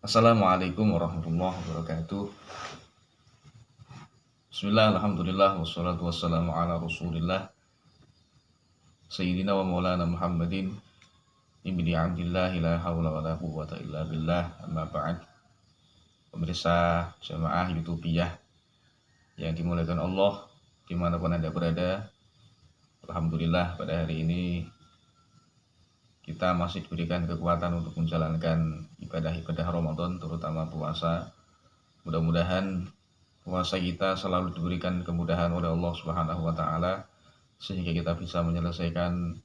Assalamualaikum warahmatullahi wabarakatuh. Bismillah, alhamdulillah, wassalatu wassalamu ala rasulillah Sayyidina wa maulana Muhammadin ibni abdillah la hawla wa la quwwata illa billah, amma ba'd. Pemirsa jamaah YouTubiyah yang dimuliakan Allah dimanapun Anda berada, alhamdulillah pada hari ini kita masih diberikan kekuatan untuk menjalankan ibadah-ibadah Ramadan, terutama puasa. Mudah-mudahan puasa kita selalu diberikan kemudahan oleh Allah Subhanahu wa taala sehingga kita bisa menyelesaikan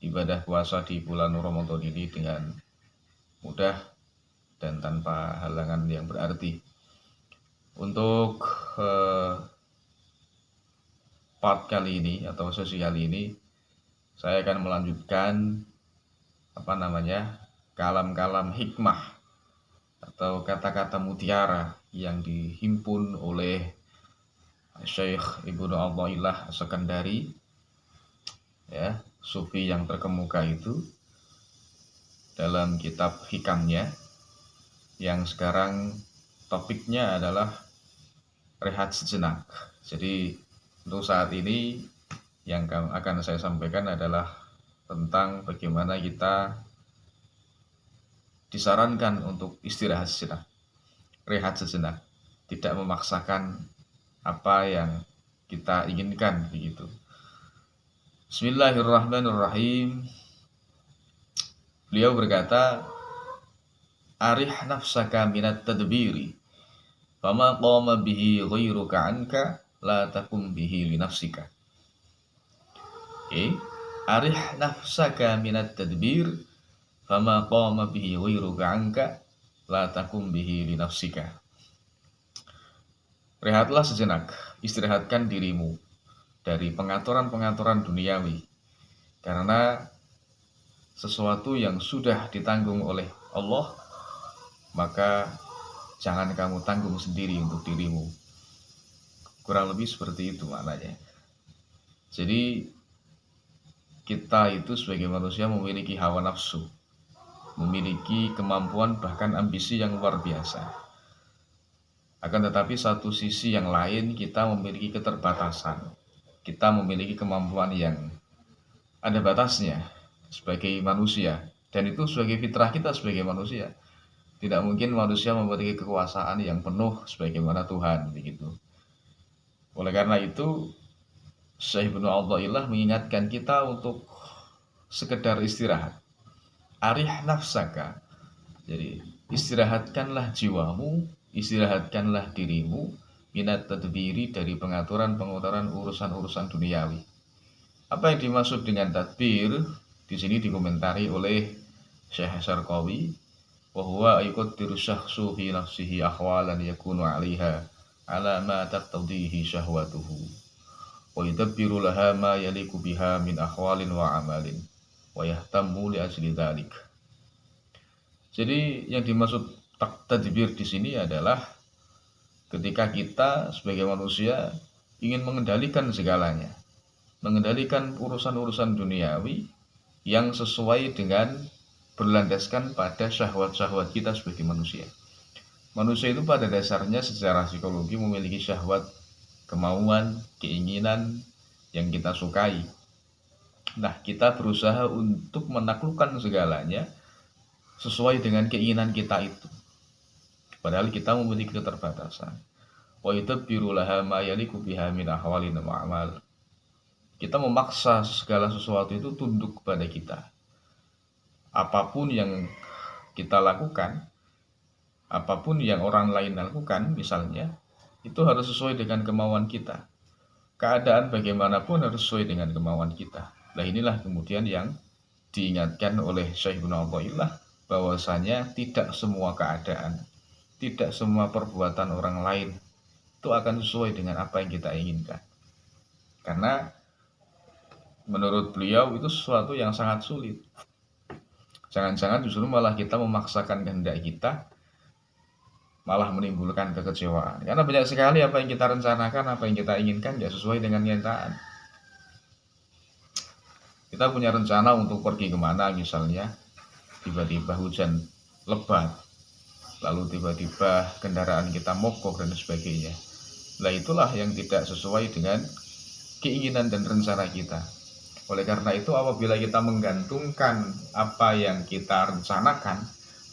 ibadah puasa di bulan Ramadan ini dengan mudah dan tanpa halangan yang berarti. Untuk part kali ini atau sesi kali ini saya akan melanjutkan kalam-kalam hikmah atau kata-kata mutiara yang dihimpun oleh Syekh Ibnu Athaillah As-Sakandari, ya, sufi yang terkemuka itu, dalam kitab hikamnya yang sekarang topiknya adalah rehat sejenak. Jadi untuk saat ini yang akan saya sampaikan adalah tentang bagaimana kita disarankan untuk istirahat sejenak, rehat sejenak, tidak memaksakan apa yang kita inginkan begitu. Bismillahirrahmanirrahim. Beliau berkata, arih nafsaka minat tadbiri fama qama bihi ghairuka anka la takum bihi li nafsika. Arih nafsaka minat tadbir fama qama bihi ghairuka anka la takum bihi li nafsika. Rehatlah sejenak, istirahatkan dirimu dari pengaturan-pengaturan duniawi, karena sesuatu yang sudah ditanggung oleh Allah, maka jangan kamu tanggung sendiri untuk dirimu. Kurang lebih seperti itu maknanya. Jadi kita itu sebagai manusia memiliki hawa nafsu, memiliki kemampuan bahkan ambisi yang luar biasa. Akan tetapi satu sisi yang lain kita memiliki keterbatasan. Kita memiliki kemampuan yang ada batasnya sebagai manusia, dan itu sebagai fitrah kita sebagai manusia. Tidak mungkin manusia memiliki kekuasaan yang penuh sebagaimana Tuhan begitu. Oleh karena itu Syekh Ibnu Athaillah mengingatkan kita untuk sekedar istirahat. Arih nafsaka. Jadi istirahatkanlah jiwamu, istirahatkanlah dirimu minat tadbiri, dari pengaturan-pengaturan urusan-urusan duniawi. Apa yang dimaksud dengan tadbir? Di sini dikomentari oleh Syekh Syarqawi, wa huwa ayqaddiru syakhsu fi nafsihi ahwalan yakunu 'alaiha ala ma taqtadihi syahwatuhu wa yudabbiru laha ma yaliku biha min ahwalin wa amalin wa yahtammu li ajli dzalik. Jadi yang dimaksud tadbir di sini adalah ketika kita sebagai manusia ingin mengendalikan segalanya, mengendalikan urusan-urusan duniawi yang sesuai dengan berlandaskan pada syahwat-syahwat kita sebagai manusia. Manusia itu pada dasarnya secara psikologi memiliki syahwat, kemauan, keinginan yang kita sukai. Nah, kita berusaha untuk menaklukkan segalanya sesuai dengan keinginan kita itu, padahal kita memiliki keterbatasan. Wa yudabbiru laha ma yaliku biha min ahwalin wa amal. Kita memaksa segala sesuatu itu tunduk kepada kita. Apapun yang kita lakukan, apapun yang orang lain lakukan misalnya, itu harus sesuai dengan kemauan kita. Keadaan bagaimanapun harus sesuai dengan kemauan kita. Nah, inilah kemudian yang diingatkan oleh Syekh Ibnu Athaillah, bahwasanya tidak semua keadaan, tidak semua perbuatan orang lain itu akan sesuai dengan apa yang kita inginkan. Karena menurut beliau itu sesuatu yang sangat sulit. Jangan-jangan justru malah kita memaksakan kehendak kita, malah menimbulkan kekecewaan. Karena banyak sekali apa yang kita rencanakan, apa yang kita inginkan tidak sesuai dengan kenyataan. Kita punya rencana untuk pergi kemana misalnya, tiba-tiba hujan lebat, lalu tiba-tiba kendaraan kita mogok dan sebagainya. Nah, itulah yang tidak sesuai dengan keinginan dan rencana kita. Oleh karena itu, apabila kita menggantungkan apa yang kita rencanakan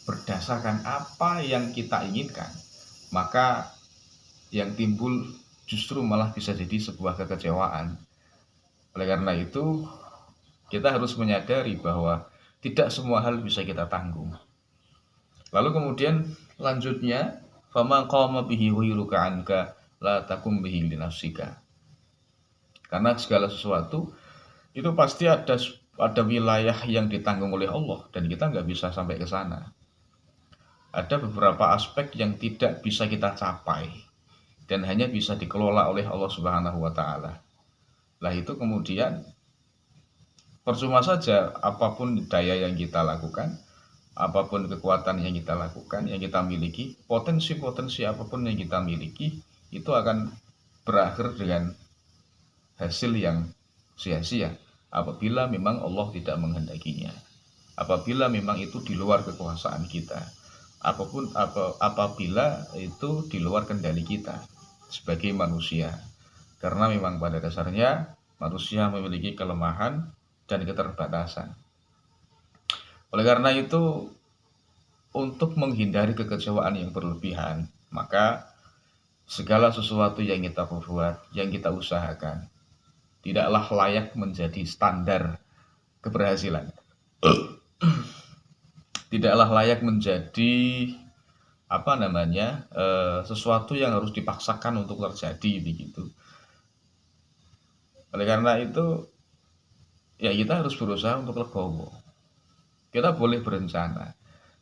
berdasarkan apa yang kita inginkan, maka yang timbul justru malah bisa jadi sebuah kekecewaan. Oleh karena itu, kita harus menyadari bahwa tidak semua hal bisa kita tanggung. Lalu kemudian lanjutnya, fama qama bihi ghairuka anka la takum bihi linafsika. Karena segala sesuatu itu pasti ada wilayah yang ditanggung oleh Allah dan kita nggak bisa sampai ke sana. Ada beberapa aspek yang tidak bisa kita capai dan hanya bisa dikelola oleh Allah Subhanahu wa taala. Lah itu kemudian percuma saja apapun daya yang kita lakukan, apapun kekuatan yang kita lakukan, yang kita miliki, potensi-potensi apapun yang kita miliki itu akan berakhir dengan hasil yang sia-sia apabila memang Allah tidak menghendakinya. Apabila memang itu di luar kekuasaan kita. Apabila itu di luar kendali kita sebagai manusia. Karena memang pada dasarnya manusia memiliki kelemahan dan keterbatasan. Oleh karena itu, untuk menghindari kekecewaan yang berlebihan, maka segala sesuatu yang kita perbuat, yang kita usahakan, tidaklah layak menjadi standar keberhasilan. Tidaklah layak menjadi sesuatu yang harus dipaksakan untuk terjadi begitu. Oleh karena itu, ya kita harus berusaha untuk legowo. Kita boleh berencana,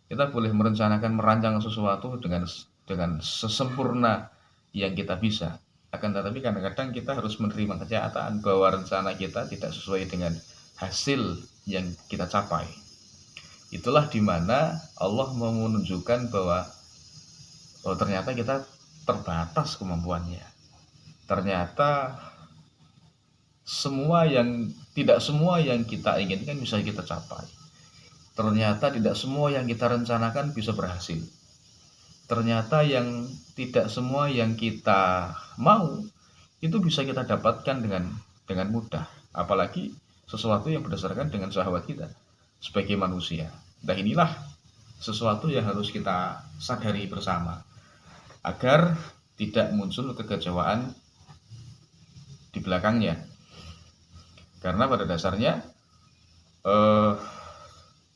kita boleh merencanakan merancang sesuatu dengan sesempurna yang kita bisa. Akan tetapi kadang-kadang kita harus menerima kenyataan bahwa rencana kita tidak sesuai dengan hasil yang kita capai. Itulah dimana Allah mau menunjukkan bahwa ternyata kita terbatas kemampuannya. Ternyata tidak semua yang kita inginkan bisa kita capai. Ternyata tidak semua yang kita rencanakan bisa berhasil. Ternyata tidak semua yang kita mau itu bisa kita dapatkan dengan mudah. Apalagi sesuatu yang berdasarkan dengan syahwat kita sebagai manusia. Nah, inilah sesuatu yang harus kita sadari bersama agar tidak muncul kekecewaan di belakangnya. Karena pada dasarnya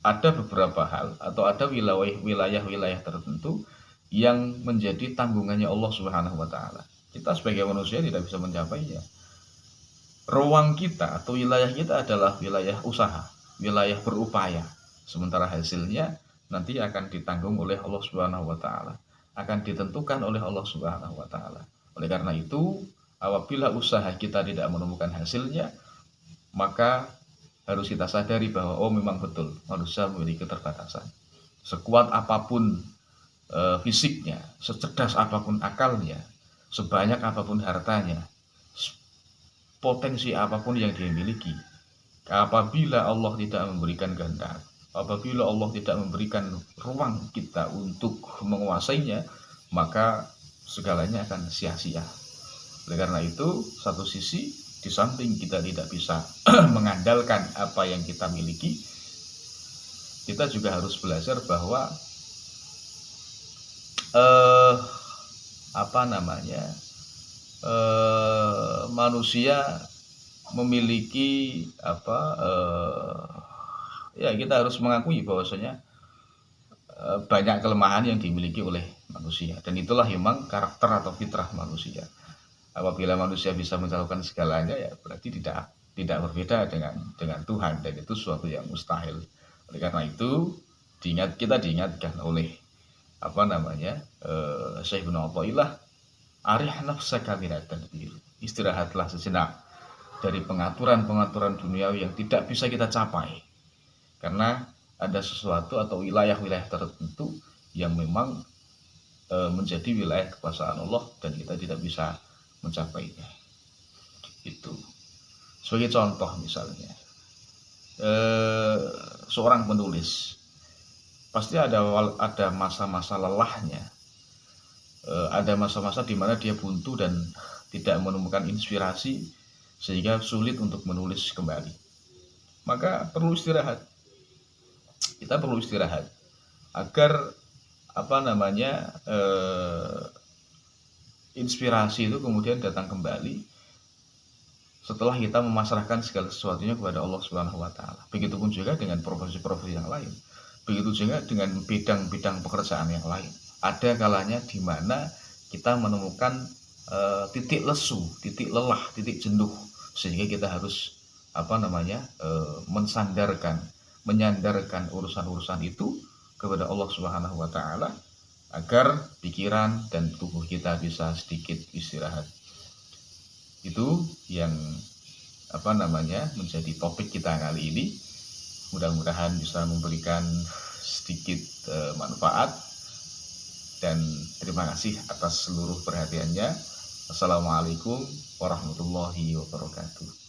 ada beberapa hal atau ada wilayah-wilayah tertentu yang menjadi tanggungannya Allah Subhanahu wa taala. Kita sebagai manusia tidak bisa mencapainya. Ruang kita atau wilayah kita adalah wilayah usaha, wilayah berupaya. Sementara hasilnya nanti akan ditanggung oleh Allah Subhanahu wa taala, akan ditentukan oleh Allah Subhanahu wa taala. Oleh karena itu, apabila usaha kita tidak menemukan hasilnya, maka harus kita sadari bahwa memang betul manusia memiliki keterbatasan. Sekuat apapun fisiknya, secerdas apapun akalnya, sebanyak apapun hartanya, potensi apapun yang dia miliki, apabila Allah tidak memberikan kehendak, apabila Allah tidak memberikan ruang kita untuk menguasainya, maka segalanya akan sia-sia. Oleh karena itu, satu sisi di samping kita tidak bisa mengandalkan apa yang kita miliki, kita juga harus belajar bahwa manusia memiliki kita harus mengakui bahwasanya banyak kelemahan yang dimiliki oleh manusia, dan itulah memang karakter atau fitrah manusia. Apabila manusia bisa mencalonkan segalanya, ya berarti tidak berbeda dengan Tuhan, dan itu suatu yang mustahil. Oleh karena itu kita diingatkan oleh Syekh Ibnu Athaillah, arih nafsaka minat tadbir, istirahatlah sejenak dari pengaturan duniawi yang tidak bisa kita capai, karena ada sesuatu atau wilayah-wilayah tertentu yang memang menjadi wilayah kekuasaan Allah dan kita tidak bisa mencapainya. Itu sebagai contoh, misalnya seorang penulis pasti ada masa-masa lelahnya, ada masa-masa di mana dia buntu dan tidak menemukan inspirasi sehingga sulit untuk menulis kembali. Maka perlu istirahat. Kita perlu istirahat agar inspirasi itu kemudian datang kembali setelah kita memasrahkan segala sesuatunya kepada Allah Subhanahu wa taala. Begitupun juga dengan profesi-profesi yang lain. Begitu juga dengan bidang-bidang pekerjaan yang lain. Ada kalanya di mana kita menemukan titik lesu, titik lelah, titik jenuh, sehingga kita harus menyandarkan urusan-urusan itu kepada Allah Subhanahu wa taala agar pikiran dan tubuh kita bisa sedikit istirahat. Itu yang menjadi topik kita kali ini. Mudah-mudahan bisa memberikan sedikit manfaat, dan terima kasih atas seluruh perhatiannya. Assalamualaikum warahmatullahi wabarakatuh.